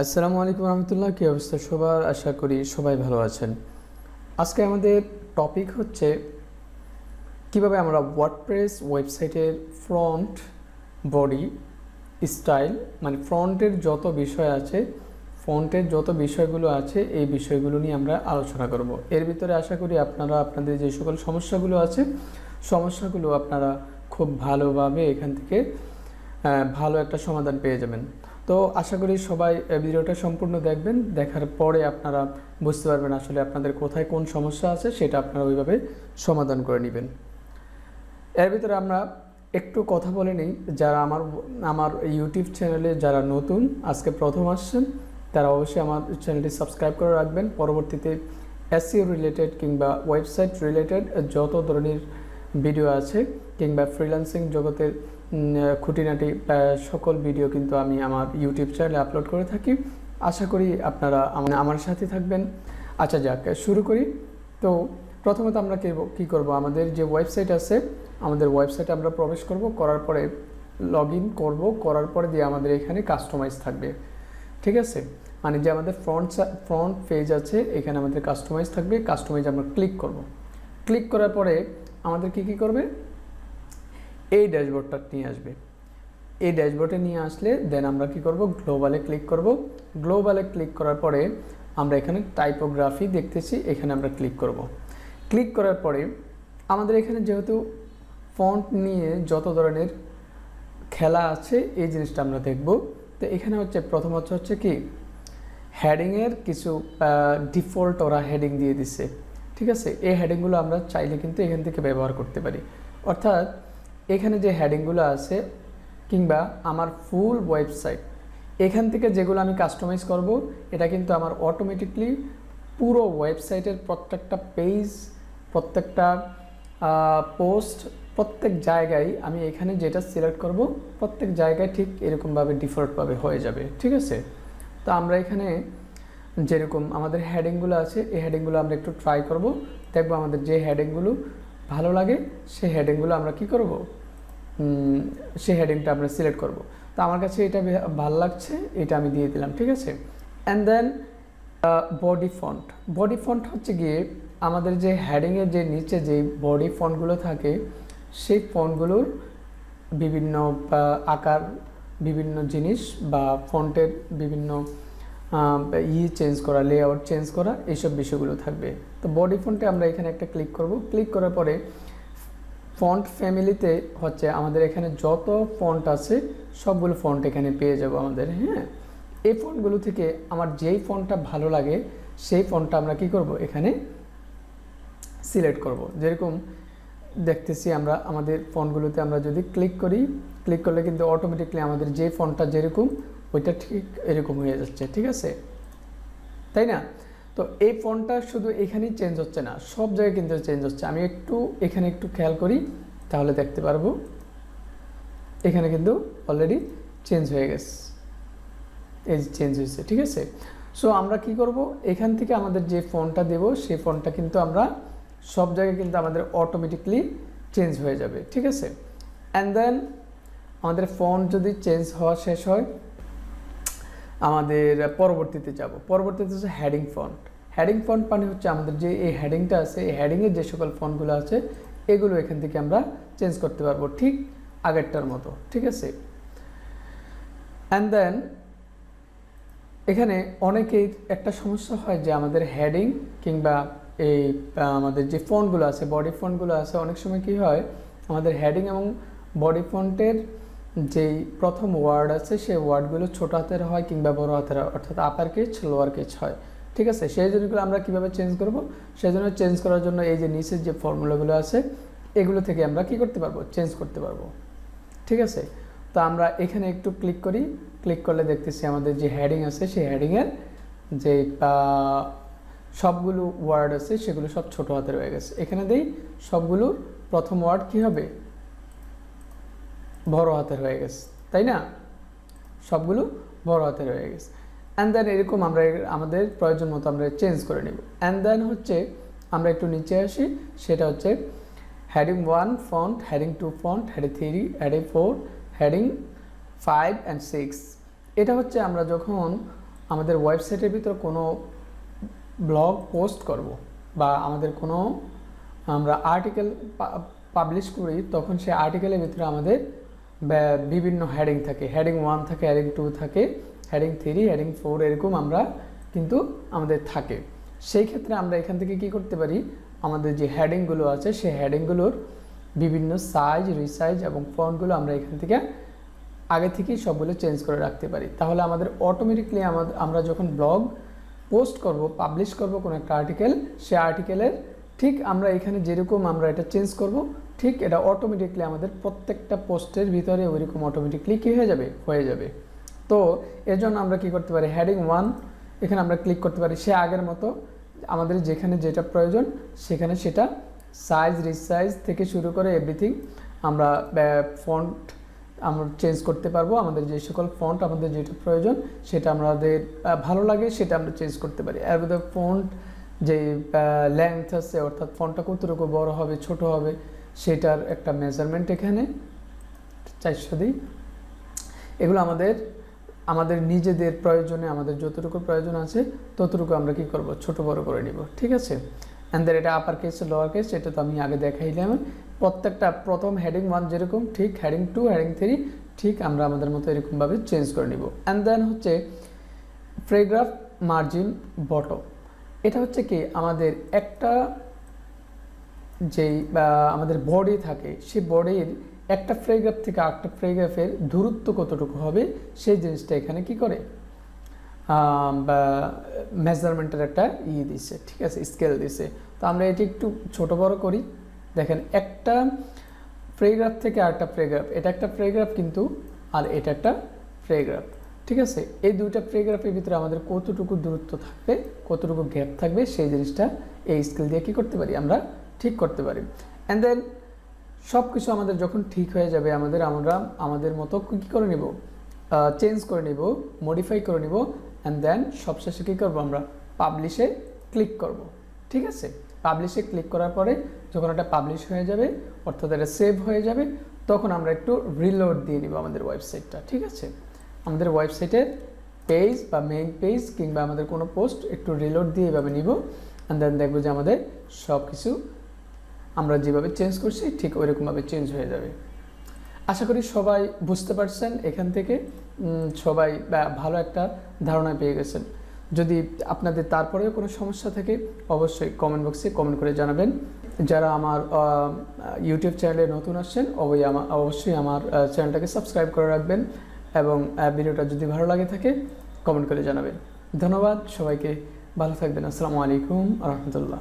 আসসালামু আলাইকুম রহমতুল্লাহ। কী অবস্থা সবার? আশা করি সবাই ভালো আছেন। আজকে আমাদের টপিক হচ্ছে কিভাবে আমরা ওয়ার্ডপ্রেস ওয়েবসাইটের ফ্রন্ট, বডি, স্টাইল, মানে ফ্রন্টের যত বিষয় আছে, ফন্টের যত বিষয়গুলো আছে, এই বিষয়গুলো নিয়ে আমরা আলোচনা করব। এর ভিতরে আশা করি আপনারা আপনাদের যে সকল সমস্যাগুলো আছে, সমস্যাগুলো আপনারা খুব ভালোভাবে এখান থেকে ভালো একটা সমাধান পেয়ে যাবেন। তো আশা করি সবাই ভিডিওটা সম্পূর্ণ দেখবেন। দেখার পরে আপনারা বুঝতে পারবেন আসলে আপনাদের কোথায় কোন সমস্যা আছে, সেটা আপনারা ওইভাবে সমাধান করে নেবেন। এর ভিতরে আমরা একটু কথা বলে নিই, যারা আমার ইউটিউব চ্যানেলে যারা নতুন, আজকে প্রথম আসছেন, তারা অবশ্যই আমার চ্যানেলটি সাবস্ক্রাইব করে রাখবেন। পরবর্তীতে এসইও রিলেটেড কিংবা ওয়েবসাইট রিলেটেড যত ধরনের ভিডিও আছে কিংবা ফ্রিল্যান্সিং জগতের খুঁটিনাটি সকল ভিডিও কিন্তু আমি আমার ইউটিউব চ্যানেলে আপলোড করে থাকি। আশা করি আপনারা আমার সাথে থাকবেন। আচ্ছা যাক, শুরু করি। তো প্রথমত আমরা কী করব, আমাদের যে ওয়েবসাইট আছে, আমাদের ওয়েবসাইটে আমরা প্রবেশ করব, করার পরে লগ ইন করবো, করার পরে দিয়ে আমাদের এখানে কাস্টমাইজ থাকবে। ঠিক আছে, মানে যে আমাদের ফ্রন্ট পেজ আছে, এখানে আমাদের কাস্টমাইজ থাকবে। কাস্টমাইজ আমরা ক্লিক করব। ক্লিক করার পরে আমাদের কী করবে, এই ড্যাশবোর্ডটা নিয়ে আসবে। এই ড্যাশবোর্ডে নিয়ে আসলে দেন আমরা কি করব, গ্লোবালে ক্লিক করব। গ্লোবালে ক্লিক করার পরে আমরা এখানে টাইপোগ্রাফি দেখতেছি, এখানে আমরা ক্লিক করব। ক্লিক করার পরে আমাদের এখানে যেহেতু ফন্ট নিয়ে যত ধরনের খেলা আছে, এই জিনিসটা আমরা দেখব। তো এখানে হচ্ছে প্রথমত হচ্ছে কি, হেডিংয়ের কিছু ডিফল্ট ওরা হেডিং দিয়ে দিচ্ছে। ঠিক আছে, এই হেডিংগুলো আমরা চাইলে কিন্তু এখান থেকে ব্যবহার করতে পারি। অর্থাৎ এখানে যে হেডিংগুলো আছে কিংবা আমার ফুল ওয়েবসাইট, এখান থেকে যেগুলো আমি কাস্টমাইজ করব, এটা কিন্তু আমার অটোমেটিকলি পুরো ওয়েবসাইটের প্রত্যেকটা পেজ, প্রত্যেকটা পোস্ট, প্রত্যেক জায়গায় আমি এখানে যেটা সিলেক্ট করব, প্রত্যেক জায়গায় ঠিক এরকমভাবে ডিফল্টভাবে হয়ে যাবে। ঠিক আছে, তো আমরা এখানে যেরকম আমাদের হেডিংগুলো আছে, এই হেডিংগুলো আমরা একটু ট্রাই করব, দেখবো আমাদের যে হেডিংগুলো ভালো লাগে সেই হেডিংগুলো আমরা কি করব, সেই হেডিংটা আমরা সিলেক্ট করব। তো আমার কাছে এটা ভালো লাগছে, এটা আমি দিয়ে দিলাম। ঠিক আছে, and then body font. Body font হচ্ছে গিয়ে আমাদের যে হেডিংয়ের যে নিচে যে বডি ফন্টগুলো থাকে, সেই ফন্টগুলোর বিভিন্ন আকার, বিভিন্ন জিনিস বা ফন্টের বিভিন্ন চেঞ্জ করা, লেআউট চেঞ্জ করা, এইসব বিষয়গুলো থাকবে। তো বডি ফন্টে আমরা এখানে একটা ক্লিক করব। ক্লিক করার পরে ফন্ট ফ্যামিলিতে হচ্ছে আমাদের এখানে যত ফন্ট আছে সবগুলো ফন্ট এখানে পেয়ে যাব আমাদের। হ্যাঁ, এই ফন্টগুলো থেকে আমার যেই ফন্টটা ভালো লাগে সেই ফন্টটা আমরা কি করব, এখানে সিলেক্ট করব। যেরকম দেখতেছি আমরা আমাদের ফন্টগুলোতে আমরা যদি ক্লিক করি, ক্লিক করলে কিন্তু অটোমেটিকলি আমাদের যে ফন্টটা যেরকম ওইটা ঠিক এরকম হয়ে যাচ্ছে। ঠিক আছে, তাই না? তো এই ফন্টটা শুধু এখানেই চেঞ্জ হচ্ছে না, সব জায়গায় কিন্তু চেঞ্জ হচ্ছে। আমি এখানে একটু খেয়াল করি, তাহলে দেখতে পারবো এখানে কিন্তু অলরেডি চেঞ্জ হয়ে গেছে, এই চেঞ্জ হয়েছে। ঠিক আছে, সো আমরা কি করব, এখান থেকে আমাদের যে ফন্টটা দেব সেই ফন্টটা কিন্তু আমরা সব জায়গায় কিন্তু আমাদের অটোমেটিকলি চেঞ্জ হয়ে যাবে। ঠিক আছে, অ্যান্ড দেন আমাদের ফন্ট যদি চেঞ্জ হওয়া শেষ হয়, আমাদের পরবর্তীতে যাব। পরবর্তীতে হচ্ছে হেডিং ফন্ট। হেডিং ফন্ট মানে হচ্ছে আমাদের যে এই হেডিংটা আছে, এই হেডিংয়ের যে সকল ফন্টগুলো আছে, এগুলো এখান থেকে আমরা চেঞ্জ করতে পারবো ঠিক আগেরটার মতো। ঠিক আছে, অ্যান্ড দেন এখানে অনেকেই একটা সমস্যা হয় যে আমাদের হেডিং কিংবা এই আমাদের যে ফন্টগুলো আছে, বডি ফন্টগুলো আছে, অনেক সময় কি হয়, আমাদের হেডিং এবং বডি ফন্টের যেই প্রথম ওয়ার্ড আছে সেই ওয়ার্ডগুলো ছোট হাতের হয় কিংবা বড় হাতের হয়, অর্থাৎ আপার কেস লোয়ার কেস হয়। ঠিক আছে, সেই জিনিসগুলো আমরা কীভাবে চেঞ্জ করব, সেই জন্য চেঞ্জ করার জন্য এই যে নিচের যে ফর্মুলাগুলো আছে, এগুলো থেকে আমরা কি করতে পারবো, চেঞ্জ করতে পারবো। ঠিক আছে, তো আমরা এখানে একটু ক্লিক করি। ক্লিক করলে দেখতেছি আমাদের যে হেডিং আছে সেই হেডিংয়ের যে সবগুলো ওয়ার্ড আছে সেগুলো সব ছোট হাতের হয়ে গেছে। এখানে দিই সবগুলো প্রথম ওয়ার্ড কি হবে, বড় হাতের হয়ে গেছে, তাই না? সবগুলো বড় হাতের হয়ে গেছে। অ্যান্ড দেন এরকম আমরা আমাদের প্রয়োজন মতো আমরা চেঞ্জ করে নেব। অ্যান্ড দেন হচ্ছে আমরা একটু নিচে আসি, সেটা হচ্ছে heading 1 font, heading 2 font, heading 3, heading 4, heading 5 and 6। এটা হচ্ছে আমরা যখন আমাদের ওয়েবসাইটের ভিতর কোনো ব্লগ পোস্ট করব বা আমাদের কোনো আমরা আর্টিকেল পাবলিশ করি, তখন সেই আর্টিকেলের ভিতরে আমাদের বিভিন্ন হেডিং থাকে, হেডিং 1 থাকে, হেডিং 2 থাকে, হেডিং 3, হেডিং 4 এরকম আমরা কিন্তু আমাদের থাকে। সেই ক্ষেত্রে আমরা এখান থেকে কি করতে পারি, আমাদের যে হেডিংগুলো আছে সেই হেডিংগুলোর বিভিন্ন সাইজ, রিসাইজ এবং ফন্টগুলো আমরা এখান থেকে আগে থেকেই সবগুলো চেঞ্জ করে রাখতে পারি। তাহলে আমাদের অটোমেটিকলি আমরা যখন ব্লগ পোস্ট করব, পাবলিশ করব কোনো একটা আর্টিকেল, সেই আর্টিকেলের ঠিক আমরা এখানে যেরকম আমরা এটা চেঞ্জ করব, ঠিক এটা অটোমেটিকলি আমাদের প্রত্যেকটা পোস্টের ভিতরে ওইরকম অটোমেটিকলি কী হয়ে যাবে। তো এর জন্য আমরা কি করতে পারি, হেডিং 1 এখানে আমরা ক্লিক করতে পারি, সে আগের মতো আমাদের যেখানে যেটা প্রয়োজন সেখানে সেটা সাইজ, রিসাইজ থেকে শুরু করে এভরিথিং আমরা ফন্ট আমরা চেঞ্জ করতে পারবো। আমাদের যে সকল ফন্ট আমাদের যেটা প্রয়োজন সেটা আমাদের ভালো লাগে সেটা আমরা চেঞ্জ করতে পারি। এর মধ্যে ফন্ট যে লেন্থ আছে, অর্থাৎ ফন্টটা কতটুকু বড় হবে ছোট হবে সেটার একটা মেজারমেন্ট এখানে 400 দিই। এগুলো আমাদের নিজেদের প্রয়োজনে আমাদের যতটুকু প্রয়োজন আছে ততটুকু আমরা কি করব, ছোট বড় করে নিব, ঠিক আছে। অ্যান্ড দেন এটা আপার কেস, লোয়ার কেস, এটা তো আমি আগে দেখাইলাম। প্রত্যেকটা প্রথম হেডিং 1 যেরকম ঠিক হেডিং 2, হেডিং 3 ঠিক আমরা আমাদের মতো এরকমভাবে চেঞ্জ করে নিব। অ্যান্ড দেন হচ্ছে প্যারাগ্রাফ মার্জিন বটম। এটা হচ্ছে কি আমাদের একটা যেই আমাদের বডি থাকে, সেই বডির একটা প্যারাগ্রাফ থেকে আরেকটা প্যারাগ্রাফের দূরত্ব কতটুকু হবে সেই জিনিসটা এখানে কি করে বা মেজারমেন্টের একটা দিছে, ঠিক আছে, স্কেল দিছে। তো আমরা এটি একটু ছোট বড় করি। দেখেন একটা প্যারাগ্রাফ থেকে আরেকটা প্যারাগ্রাফ, এটা একটা প্যারাগ্রাফ কিন্তু আর এটা একটা প্যারাগ্রাফ, ঠিক আছে। এই দুইটা প্যারাগ্রাফের ভিতরে আমাদের কতটুকু দূরত্ব থাকবে, কতটুকু গ্যাপ থাকবে সেই জিনিসটা এই স্কেল দিয়ে কী করতে পারি, আমরা ঠিক করতে পারি। অ্যান্ড দেন সব কিছু আমাদের যখন ঠিক হয়ে যাবে আমরা আমাদের মতো কী করে নিব, চেঞ্জ করে নিব, মডিফাই করে নিব। অ্যান্ড দেন সবশেষে কী করবো, আমরা পাবলিশে ক্লিক করব, ঠিক আছে। পাবলিশে ক্লিক করার পরে যখন এটা পাবলিশ হয়ে যাবে, অর্থাৎ এটা সেভ হয়ে যাবে, তখন আমরা একটু রিলোড দিয়ে নিব আমাদের ওয়েবসাইটটা, ঠিক আছে। আমাদের ওয়েবসাইটের পেজ বা মেইন পেজ কিংবা আমাদের কোনো পোস্ট একটু রিলোড দিয়ে এভাবে নিব। অ্যান্ড দেন দেখবো যে আমাদের সব কিছু আমরা যেভাবে চেঞ্জ করছি ঠিক ওইরকমভাবে চেঞ্জ হয়ে যাবে। আশা করি সবাই বুঝতে পারছেন, এখান থেকে সবাই ভালো একটা ধারণা পেয়ে গেছেন। যদি আপনাদের তারপরেও কোনো সমস্যা থাকে অবশ্যই কমেন্ট বক্সে কমেন্ট করে জানাবেন। যারা আমার ইউটিউব চ্যানেলে নতুন আসছেন অবশ্যই আমার চ্যানেলটাকে সাবস্ক্রাইব করে রাখবেন এবং ভিডিওটা যদি ভালো লাগে থাকে কমেন্ট করে জানাবেন। ধন্যবাদ সবাইকে, ভালো থাকবেন। আসসালামু আলাইকুম ওয়া রাহমাতুল্লাহ।